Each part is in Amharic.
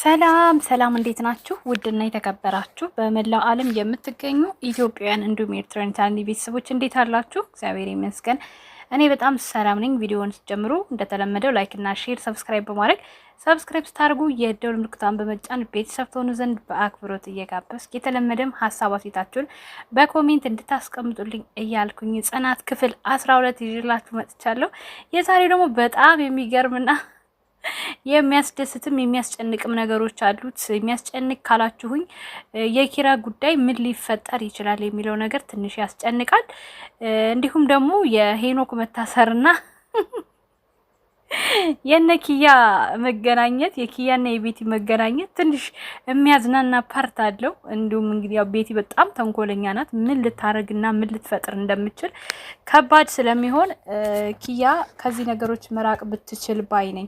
ሰላም ሰላም እንዴት ናችሁ? ውድና የተከበራችሁ በመላው ዓለም የምትገኙ ኢትዮጵያውያን እንዲሁም ኤርትራውያን ቻናል ቤተሰቦች እንዴት አላችሁ? እግዚአብሔር ይመስገን እኔ በጣም ሰላም ነኝ። ቪዲዮውን ስትጀምሩ እንደተለመደው ላይክ እና ሼር፣ ሰብስክራይብ በማድረግ ሰብስክራይብ ስታርጉ የደወል ምልክቱን በመጫን ቤተሰብ ትሆኑ ዘንድ በአክብሮት እየጋበዝኩ የተለመደም ሀሳብ አስተያየታችሁን በኮሜንት እንድታስቀምጡልኝ እያልኩኝ ጽናት ክፍል 12 ይዤላችሁ መጥቻለሁ። የዛሬው ደግሞ በጣም የሚገርምና የሚያስደስትም የሚያስጨንቅም ነገሮች አሉት። የሚያስጨንቅ ካላችሁኝ የኪራ ጉዳይ ምን ሊፈጠር ይችላል የሚለው ነገር ትንሽ ያስጨንቃል። እንዲሁም ደግሞ የሄኖክ መታሰርና የነኪያ መገናኘት የኪያና የቤቲ መገናኘት ትንሽ የሚያዝናና ፓርት አለው። እንዲሁም እንግዲህ ያው ቤቲ በጣም ተንኮለኛ ናት። ምን ልታረግና ምን ልትፈጥር እንደምችል ከባድ ስለሚሆን ኪያ ከዚህ ነገሮች መራቅ ብትችል ባይ ነኝ።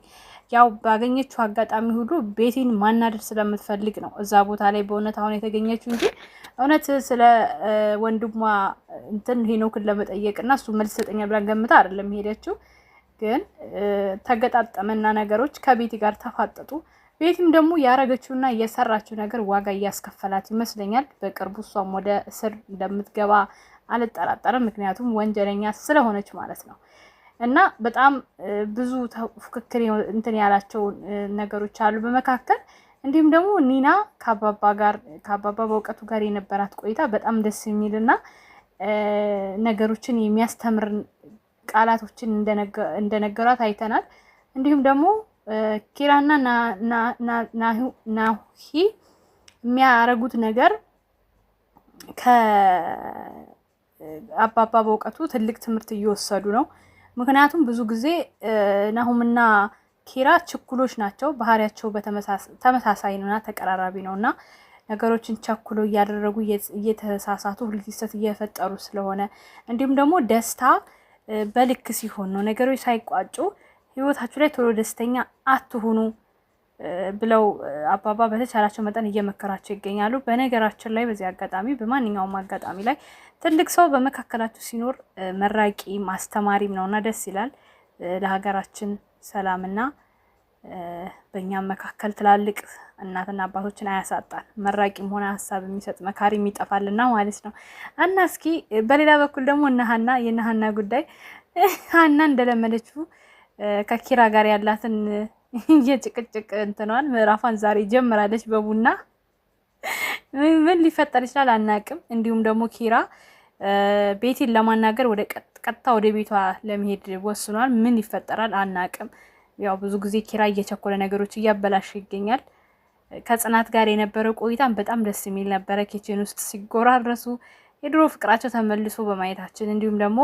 ያው ባገኘችው አጋጣሚ ሁሉ ቤቲን ማናደድ ስለምትፈልግ ነው እዛ ቦታ ላይ በእውነት አሁን የተገኘችው እንጂ እውነት ስለ ወንድሟ እንትን ሄኖክን ለመጠየቅና እሱ መልስ ሰጠኛል ብላ ገምታ አይደለም ሄደችው። ግን ተገጣጠመና ነገሮች ከቤቲ ጋር ተፋጠጡ። ቤቲም ደግሞ ያረገችውና የሰራችው ነገር ዋጋ እያስከፈላት ይመስለኛል። በቅርቡ እሷም ወደ እስር እንደምትገባ አልጠራጠርም። ምክንያቱም ወንጀለኛ ስለሆነች ማለት ነው። እና በጣም ብዙ ፉክክር እንትን ያላቸው ነገሮች አሉ በመካከል። እንዲሁም ደግሞ ኒና ከአባባ በእውቀቱ ጋር የነበራት ቆይታ በጣም ደስ የሚልና ነገሮችን የሚያስተምር ቃላቶችን እንደነገሯት አይተናል። እንዲሁም ደግሞ ኪራና ናሂ የሚያረጉት ነገር ከአባባ በእውቀቱ ትልቅ ትምህርት እየወሰዱ ነው። ምክንያቱም ብዙ ጊዜ ናሁምና ኪራ ችኩሎች ናቸው። ባህሪያቸው ተመሳሳይ ነውና ተቀራራቢ ነውና ነገሮችን ቸኩሎ እያደረጉ እየተሳሳቱ ሁልጊዜ እየፈጠሩ ስለሆነ እንዲሁም ደግሞ ደስታ በልክ ሲሆን ነው። ነገሮች ሳይቋጩ ህይወታችሁ ላይ ቶሎ ደስተኛ አትሁኑ ብለው አባባ በተቻላቸው መጠን እየመከራቸው ይገኛሉ። በነገራችን ላይ በዚህ አጋጣሚ በማንኛውም አጋጣሚ ላይ ትልቅ ሰው በመካከላችሁ ሲኖር መራቂ ማስተማሪም ነውና ደስ ይላል። ለሀገራችን ሰላምና በእኛም መካከል ትላልቅ እናትና አባቶችን አያሳጣን። መራቂም ሆነ ሀሳብ የሚሰጥ መካሪም ይጠፋልና ማለት ነው። እና እስኪ በሌላ በኩል ደግሞ የነሃና ጉዳይ ሀና እንደለመደችው ከኪራ ጋር ያላትን የጭቅጭቅ እንትኗን ምዕራፏን ዛሬ ጀምራለች በቡና። ምን ሊፈጠር ይችላል አናቅም። እንዲሁም ደግሞ ኪራ ቤቲን ለማናገር ቀጥታ ወደ ቤቷ ለመሄድ ወስኗል። ምን ይፈጠራል አናቅም። ያው ብዙ ጊዜ ኪራ እየቸኮለ ነገሮች እያበላሽ ይገኛል። ከጽናት ጋር የነበረው ቆይታን በጣም ደስ የሚል ነበረ። ኪችን ውስጥ ሲጎራረሱ የድሮ ፍቅራቸው ተመልሶ በማየታችን እንዲሁም ደግሞ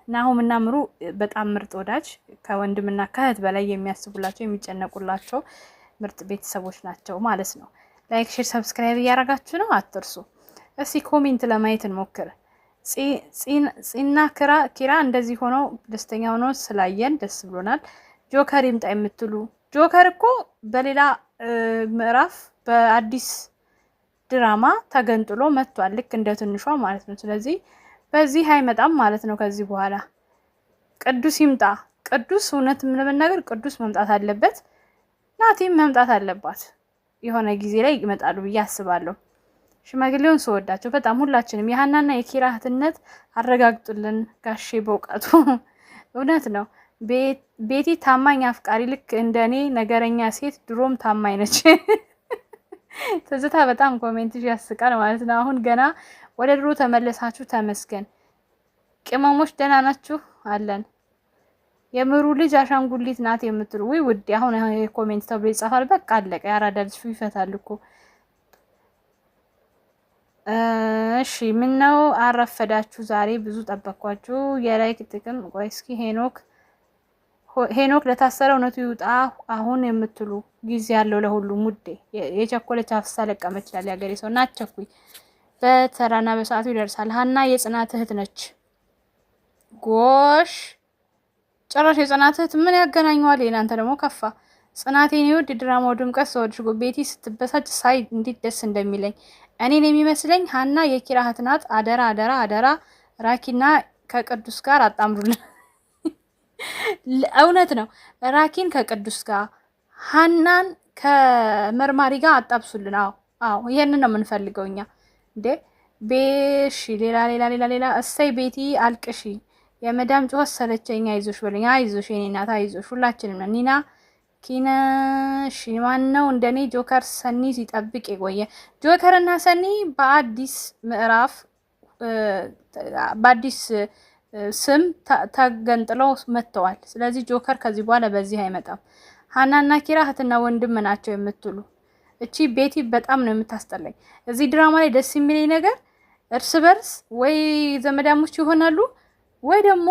ናሁምና ምሩ በጣም ምርጥ ወዳጅ ከወንድምና ከእህት በላይ የሚያስቡላቸው የሚጨነቁላቸው ምርጥ ቤተሰቦች ናቸው ማለት ነው። ላይክ፣ ሼር፣ ሰብስክራይብ እያደረጋችሁ ነው አትርሱ። እስቲ ኮሜንት ለማየት እንሞክር። ጺና ኪራ እንደዚህ ሆነው ደስተኛ ሆነው ስላየን ደስ ብሎናል። ጆከር ይምጣ የምትሉ ጆከር እኮ በሌላ ምዕራፍ በአዲስ ድራማ ተገንጥሎ መጥቷል። ልክ እንደ ትንሿ ማለት ነው። ስለዚህ በዚህ አይመጣም ማለት ነው። ከዚህ በኋላ ቅዱስ ይምጣ። ቅዱስ እውነት ለመናገር ቅዱስ መምጣት አለበት። ናቲም መምጣት አለባት። የሆነ ጊዜ ላይ ይመጣሉ ብዬ አስባለሁ። ሽማግሌውን ስወዳቸው በጣም ሁላችንም የሀናና የኪራ እህትነት አረጋግጡልን ጋሼ በእውቀቱ። እውነት ነው። ቤቲ ታማኝ አፍቃሪ፣ ልክ እንደኔ ነገረኛ ሴት ድሮም ታማኝ ነች። ትዝታ በጣም ኮሜንትሽ ያስቃል ማለት ነው። አሁን ገና ወደ ድሮ ተመለሳችሁ፣ ተመስገን። ቅመሞች ደህና ናችሁ? አለን። የምሩ ልጅ አሻንጉሊት ናት የምትሉ ወይ ውድ፣ አሁን የኮሜንት ተብሎ ይጻፋል። በቃ አለቀ። ያራዳ ልጅ ይፈታል እኮ። እሺ ምን ነው አረፈዳችሁ? ዛሬ ብዙ ጠበቅኳችሁ። የላይክ ጥቅም። ቆይ እስኪ ሄኖክ ለታሰረ እውነቱ ይውጣ አሁን የምትሉ ጊዜ ያለው ለሁሉም ውዴ። የቸኮለች አፍሳ ለቀመች ይላል ያገሬ ሰው። ናቸኩኝ በተራና በሰዓቱ ይደርሳል። ሀና የጽናት እህት ነች። ጎሽ ጭራሽ የጽናት እህት ምን ያገናኘዋል? እናንተ ደግሞ ከፋ። ጽናቴን ይወድ ድራማው ድምቀት ሰወድሽ ቤቲ ስትበሳጭ ሳይ እንዴት ደስ እንደሚለኝ። እኔን የሚመስለኝ ሀና የኪራ እህት ናት። አደራ አደራ አደራ ራኪና ከቅዱስ ጋር አጣምሩልን። እውነት ነው። ራኪን ከቅዱስ ጋር ሀናን ከመርማሪ ጋር አጣብሱልን። አዎ ይሄንን ነው የምንፈልገው እኛ እንዴ። ቤሽ ሌላ እሰይ ቤቲ አልቅሺ፣ የመዳም ጩኸት ሰለቸኝ፣ አይዞሽ በለኝ። አይዞሽ የኔ እናት አይዞሽ፣ ሁላችንም ነን። ኒና ኪነሽ ማን ነው እንደኔ ጆከር ሰኒ ሲጠብቅ የቆየ? ጆከር እና ሰኒ በአዲስ ምዕራፍ በአዲስ ስም ተገንጥለው መጥተዋል። ስለዚህ ጆከር ከዚህ በኋላ በዚህ አይመጣም። ሀናና ኪራ እህትና ወንድም ናቸው የምትሉ እቺ ቤቲ በጣም ነው የምታስጠላኝ። እዚህ ድራማ ላይ ደስ የሚለኝ ነገር እርስ በርስ ወይ ዘመዳሞች ይሆናሉ ወይ ደግሞ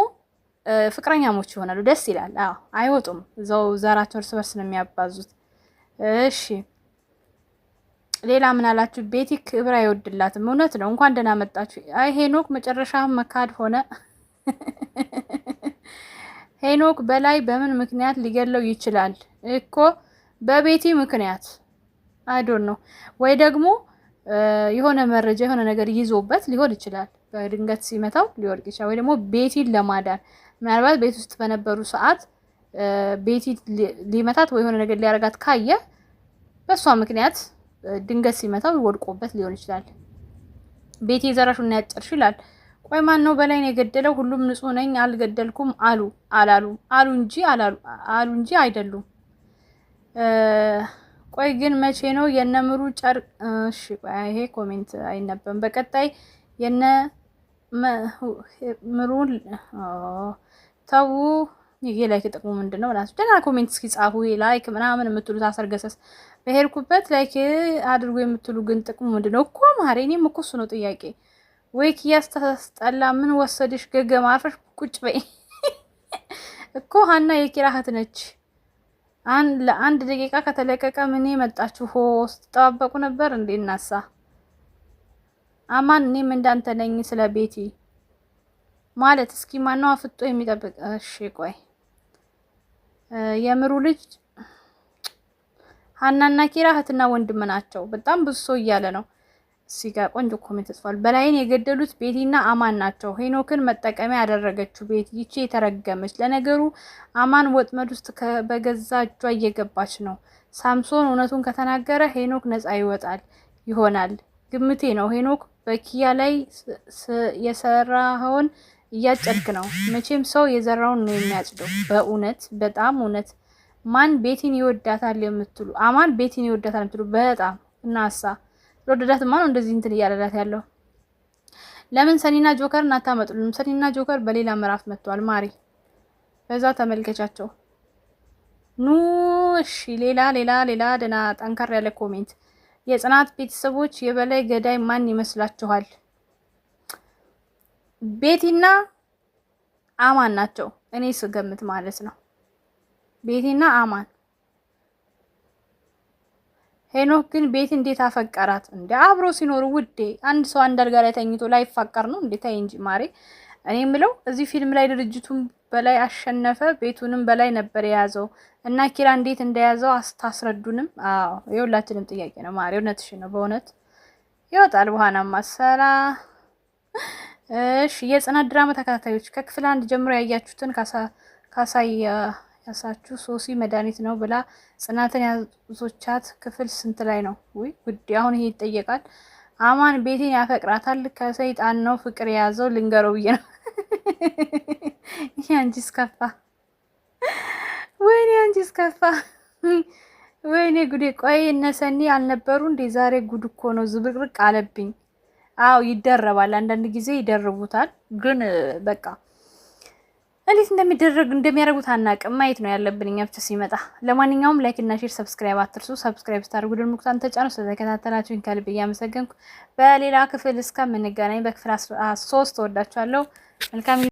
ፍቅረኛሞች ይሆናሉ። ደስ ይላል። አይወጡም፣ እዛው ዘራቸው እርስ በርስ ነው የሚያባዙት። እሺ ሌላ ምን አላችሁ? ቤቲ ክብር አይወድላትም። እውነት ነው። እንኳን ደህና መጣችሁ። አይ ሄኖክ መጨረሻ መካድ ሆነ። ሄኖክ በላይ በምን ምክንያት ሊገለው ይችላል እኮ? በቤቲ ምክንያት አይዶን ነው ወይ ደግሞ የሆነ መረጃ የሆነ ነገር ይዞበት ሊሆን ይችላል። በድንገት ሲመታው ሊወድቅ ይችላል። ወይ ደግሞ ቤቲን ለማዳን ምናልባት ቤት ውስጥ በነበሩ ሰዓት ቤቲ ሊመታት ወይ የሆነ ነገር ሊያረጋት ካየ በሷ ምክንያት ድንገት ሲመታው ወድቆበት ሊሆን ይችላል። ቤቲ ዘራሹና ያጨርሽ ይላል። ቆይ ማን ነው በላይ ነው የገደለው? ሁሉም ንጹህ ነኝ አልገደልኩም አሉ እንጂ አይደሉም። ቆይ ግን መቼ ነው የነምሩ ጨርቅ? እሺ ቆይ ይሄ ኮሜንት አይነበብም። በቀጣይ የነምሩን ተው። ይሄ ላይክ ጥቅሙ ምንድነው? ብላችሁ ደህና ኮሜንት እስኪ ጻፉ። ይሄ ላይክ ምናምን የምትሉት አሰርገሰስ በሄድኩበት ላይክ አድርጎ የምትሉ ግን ጥቅሙ ምንድነው እኮ ማሬ? እኔም እኮ እሱ ነው ጥያቄ። ወይ ኪያስ ተስጠላ ምን ወሰድሽ? ገገማ አርፈሽ ቁጭ በይ እኮ ሀና የኪራ እህት ነች። ለአንድ ደቂቃ ከተለቀቀ ምን መጣችሁ? ስትጠባበቁ ነበር እንዴ? እናሳ አማን እኔም እንዳንተ ነኝ። ስለ ቤቲ ማለት እስኪ ማነው አፍጦ የሚጠብቅ? እሺ ቆይ የምሩ ልጅ ሀናና ኪራ እህትና ወንድም ናቸው። በጣም ብዙ ሰው እያለ ነው። እዚህ ጋር ቆንጆ ኮሜንት ተጽፏል። በላይን የገደሉት ቤቲና አማን ናቸው። ሄኖክን መጠቀሚያ ያደረገችው ቤቲ ይቺ የተረገመች። ለነገሩ አማን ወጥመድ ውስጥ በገዛ እጇ እየገባች ነው። ሳምሶን እውነቱን ከተናገረ ሄኖክ ነፃ ይወጣል ይሆናል። ግምቴ ነው። ሄኖክ በኪያ ላይ የሰራውን እያጨድክ ነው። መቼም ሰው የዘራውን ነው የሚያጭደው። በእውነት በጣም እውነት። ማን ቤቲን ይወዳታል የምትሉ አማን ቤቲን ይወዳታል የምትሉ በጣም እናሳ ለወደዳትማ ነው እንደዚህ እንትን እያለላት ያለው። ለምን ሰኒና ጆከርን አታመጡልንም? ሰኒና ጆከር በሌላ ምዕራፍ መጥቷል። ማሪ በዛ ተመልከቻቸው። ኑ እሺ ሌላ ደና ጠንከር ያለ ኮሜንት። የጽናት ቤተሰቦች የበላይ ገዳይ ማን ይመስላችኋል? ቤቲና አማን ናቸው። እኔ ስገምት ማለት ነው ቤቲና አማን። ሄኖክ ግን ቤቲ እንዴት አፈቀራት እንዴ? አብሮ ሲኖሩ ውዴ አንድ ሰው አንድ አልጋ ላይ ተኝቶ ላይፋቀር ነው እንዴ? ታይ እንጂ ማሬ። እኔ የምለው እዚህ ፊልም ላይ ድርጅቱን በላይ አሸነፈ፣ ቤቱንም በላይ ነበር የያዘው እና ኪራ እንዴት እንደያዘው አስታስረዱንም። አዎ የሁላችንም ጥያቄ ነው ማሬ። እውነትሽ ነው በእውነት ይወጣል በኋላ ማሰራ። እሺ የጽናት ድራማ ተከታታዮች ከክፍል 1 ጀምሮ ያያችሁትን ያሳችሁ ሶሲ መድኃኒት ነው ብላ ጽናትን ያዞቻት ክፍል ስንት ላይ ነው? ውይ ውዴ አሁን ይሄ ይጠየቃል። አማን ቤቴን ያፈቅራታል። ከሰይጣን ነው ፍቅር የያዘው ልንገረው ብዬ ነው። ይሄ አንቺስ ከፋ። ወይኔ አንቺስ ከፋ። ወይኔ ጉዴ። ቆይ እነ ሰኒ አልነበሩ እንዴ? ዛሬ ጉድ እኮ ነው። ዝብርቅርቅ አለብኝ። አዎ ይደረባል። አንዳንድ ጊዜ ይደርቡታል። ግን በቃ እንዴት እንደሚያደርጉት አናውቅም። ማየት ነው ያለብን እኛ ብቻ ሲመጣ። ለማንኛውም ላይክ እና ሼር ሰብስክራይብ አትርሱ። ሰብስክራይብ ስታደርጉ ደግሞ ሙክታን ተጫኑ። ስለተከታተላችሁኝ ከልብ እያመሰገንኩ በሌላ ክፍል እስከምንገናኝ በክፍል 3 ወዳችኋለሁ። መልካም